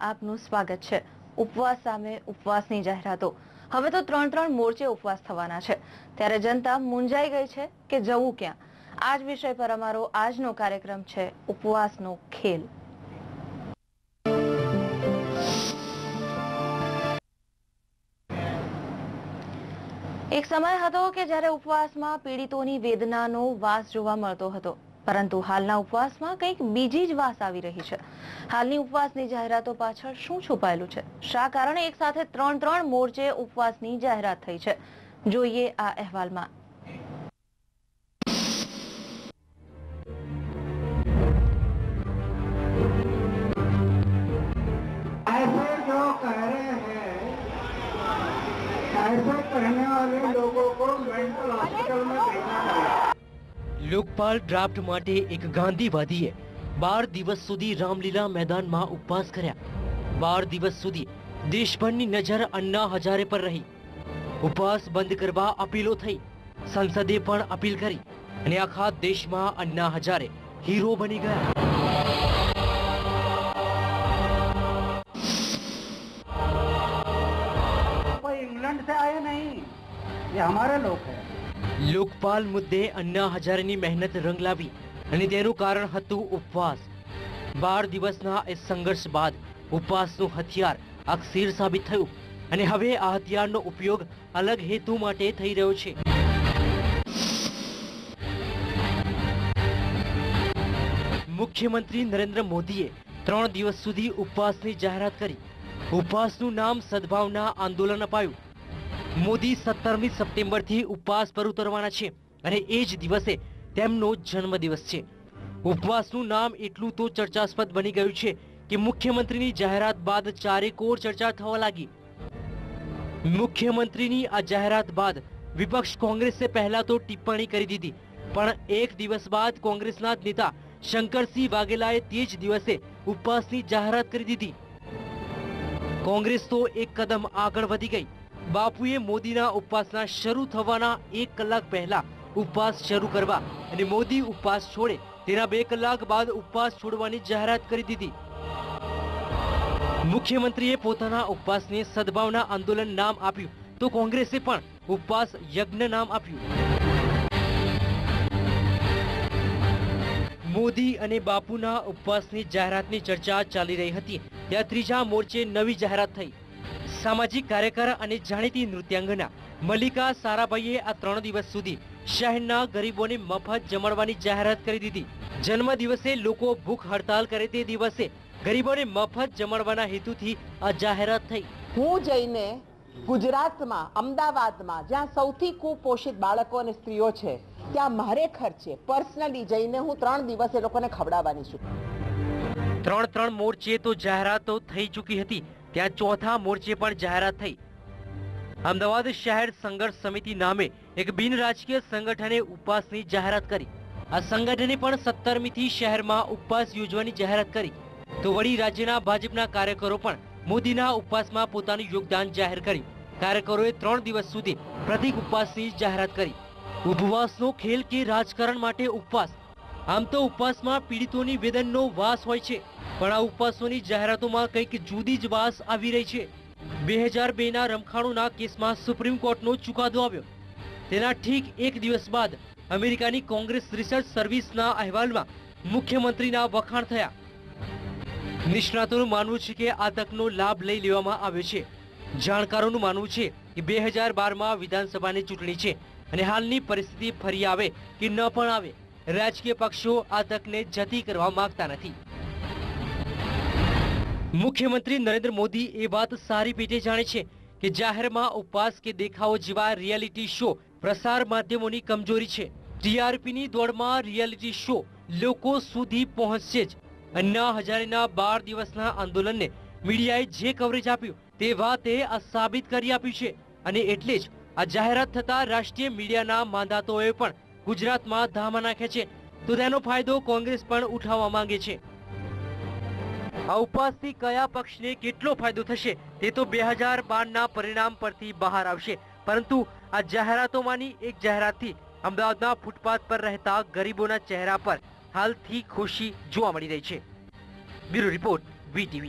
આપનું સ્વાગત છે। ઉપવાસ સામે ઉપવાસની જાહેરાતો। હવે તો ત્રણ મોરચે ઉપવાસ થવાના છે, ત્યારે જનતા મૂંઝાઈ ગઈ છે કે જવું ક્યાં। આ જ વિષય પર અમારો આજનો કાર્યક્રમ છે ઉપવાસનો ખેલ। એક સમય હતો કે જ્યારે ઉપવાસમાં પીડિતોની વેદનાનો વાસ જોવા મળતો હતો, પરંતુ હાલના ઉપવાસમાં કંઈક બીજી જ વાસ આવી રહી છે। હાલની ઉપવાસની જાહેરાતો પાછળ શું છુપાયેલું છે? શા કારણે એક સાથે ત્રણ મોરચે ઉપવાસની જાહેરાત થઈ છે? જોઈએ આ અહેવાલમાં। ऐसे कहने वाले लोगों को मेंटल हॉस्पिटल में भेजना चाहिए। લોકપાલ ડ્રાફ્ટ માટે એક ગાંધીવાદીએ 12 દિવસ સુધી રામલીલા મેદાનમાં ઉપવાસ કર્યા। 12 દિવસ સુધી દેશભરની નજર અન્ના હજારે પર રહી। ઉપવાસ બંધ કરવા અપીલો થઈ, સંસદે પણ અપીલ કરી અને આખા દેશમાં અન્ના હજારે હીરો બની ગયા। कोई इंग्लैंड से आए नहीं, ये हमारे लोग हैं। લોકપાલ મુદ્દે અન્ના હજારેની મહેનત રંગ લાવી અને તેનું કારણ હતું ઉપવાસ। 12 દિવસના એ સંઘર્ષ બાદ ઉપવાસનું હથિયાર અક્ષીર સાબિત થયું અને હવે આ હથિયારનો ઉપયોગ અલગ હેતુ માટે થઈ રહ્યો છે। મુખ્યમંત્રી નરેન્દ્ર મોદીએ 3 દિવસ સુધી ઉપવાસની જાહેરાત કરી। ઉપવાસનું નામ સદભાવના આંદોલન અપાયું। મોદી 17મી સપ્ટેમ્બરથી ઉપવાસ પર ઉતરવાના છે અને એ જ દિવસે તેમનો જન્મદિવસ છે। ઉપવાસનું નામ એટલું તો ચર્ચાસ્પદ બની ગયું છે કે મુખ્યમંત્રીની જાહેરાત બાદ ચારેકોર ચર્ચા થવા લાગી। મુખ્યમંત્રીની આ જાહેરાત બાદ વિપક્ષ કોંગ્રેસે પહેલા તો ટિપ્પણી કરી દીધી, પણ એક દિવસ બાદ કોંગ્રેસના નેતા શંકરસિંહ વાઘેલાએ તે જ દિવસે ઉપવાસની જાહેરાત કરી દીધી। કોંગ્રેસ તો એક કદમ આગળ વધી ગઈ। બાપુએ મોદીના ઉપવાસના શરૂ થવાના 1 કલાક પહેલા ઉપવાસ શરૂ કરવા અને મોદી ઉપવાસ છોડે તેના 2 કલાક બાદ ઉપવાસ છોડવાની જાહેરાત કરી દીધી। મુખ્યમંત્રીએ પોતાના ઉપવાસને સદભાવના આંદોલન નામ આપ્યું તો કોંગ્રેસે પણ ઉપવાસ યજ્ઞ નામ આપ્યું। મોદી અને બાપુના ઉપવાસની જાહેરાતની ચર્ચા ચાલી રહી હતી ત્યાં ત્રીજા મોરચે નવી જાહેરાત થઈ। સામાજિક કાર્યકર અને જાણીતી નૃત્યાંગના મલ્લિકા સારાભાઈએ આ 3 દિવસ સુધી શહેરના ગરીબોને મફત જમાડવાની જાહેરાત કરી દીધી। જન્મ દિવસે લોકો ભૂખ હડતાલ કરે તે દિવસે ગરીબોને મફત જમાડવાના હેતુથી આ જાહેરાત થઈ। હું જઈને ગુજરાતમાં અમદાવાદમાં જ્યાં સૌથી કુપોષિત બાળકો અને સ્ત્રીઓ છે ત્યાં મારે ખર્ચે પર્સનલી જઈને હું 3 દિવસ એ લોકોને ખવડાવવાની છું। 3 મોરચે તો જાહેરાતો થઈ ચૂકી હતી, ત્યાં ચોથા મોરચે પણ જાહેરાત થઈ। અમદાવાદ શહેર સંઘર્ષ સમિતિ નામે એક બિન રાજકીય સંગઠને ઉપવાસની જાહેરાત કરી। આ સંગઠને પણ 17મીથી શહેરમાં ઉપવાસ યોજવાની જાહેરાત કરી તો વળી રાજ્યના ભાજપના કાર્યકરો પણ મોદીના ઉપવાસમાં પોતાનું યોગદાન જાહેર કરી। કાર્યકરોએ 3 દિવસ સુધી પ્રતિક ઉપવાસની જાહેરાત કરી। ઉપવાસનો ખેલ કે રાજકારણ માટે ઉપવાસ? આમ તો ઉપવાસમાં પીડિતોની વેદનનો વાસ હોય છે, પણ આ ઉપવાસોની જાહેરાતોમાં કંઈક જુદી જ વાસ આવી રહી છે। 2002ના રમખાણોના કેસમાં સુપ્રીમ કોર્ટનો ચુકાદો આવ્યો, તેના ઠીક 1 દિવસ બાદ અમેરિકાની કોંગ્રેસ રિસર્ચ સર્વિસના અહેવાલમાં મુખ્યમંત્રીના વખાણ થયા। નિષ્ણાતોનું માનવું છે કે આ તકનો લાભ લઈ લેવામાં આવ્યો છે। જાણકારોનું માનવું છે કે 2012માં વિધાનસભાની ચૂંટણી છે અને હાલની પરિસ્થિતિ ફરી આવે કે ન પણ આવે, રાજકીય પક્ષો આ તકને જતી કરવા માંગતા નથી। મુખ્યમંત્રી નરેન્દ્ર મોદી એ વાત સારી પેટે જાણે છે કે જાહેરમાં ઉપવાસ કે દેખાવો જેવા રિયાલિટી શો પ્રસાર માધ્યમોની કમજોરી છે। ટીઆરપીની દોડમાં રિયાલિટી શો લોકો સુધી પહોંચશે જ। અન્ના હજારેના 12 દિવસના આંદોલનને મીડિયાએ જે કવરેજ આપ્યું તે વાતે આ સાબિત કરી આપ્યું છે અને એટલે જ આ જાહેરાત થતા રાષ્ટ્રીય મીડિયાના માંધાતાઓએ પણ ગુજરાતમાં ધામા નાખ્યા છે, તો તેનો ફાયદો કોંગ્રેસ પણ ઉઠાવવા માંગે છે। આ ઉપવાસથી કયા પક્ષને કેટલો ફાયદો થશે તે તો 2012ના પરિણામ પરથી બહાર આવશે, પરંતુ આ જાહેરાતોમાંની એક જાહેરાતથી અમદાવાદના ફૂટપાથ પર રહેતા ગરીબોના ચહેરા પર હાલથી ખુશી જોવા મળી રહી છે। Bureau report, VTV।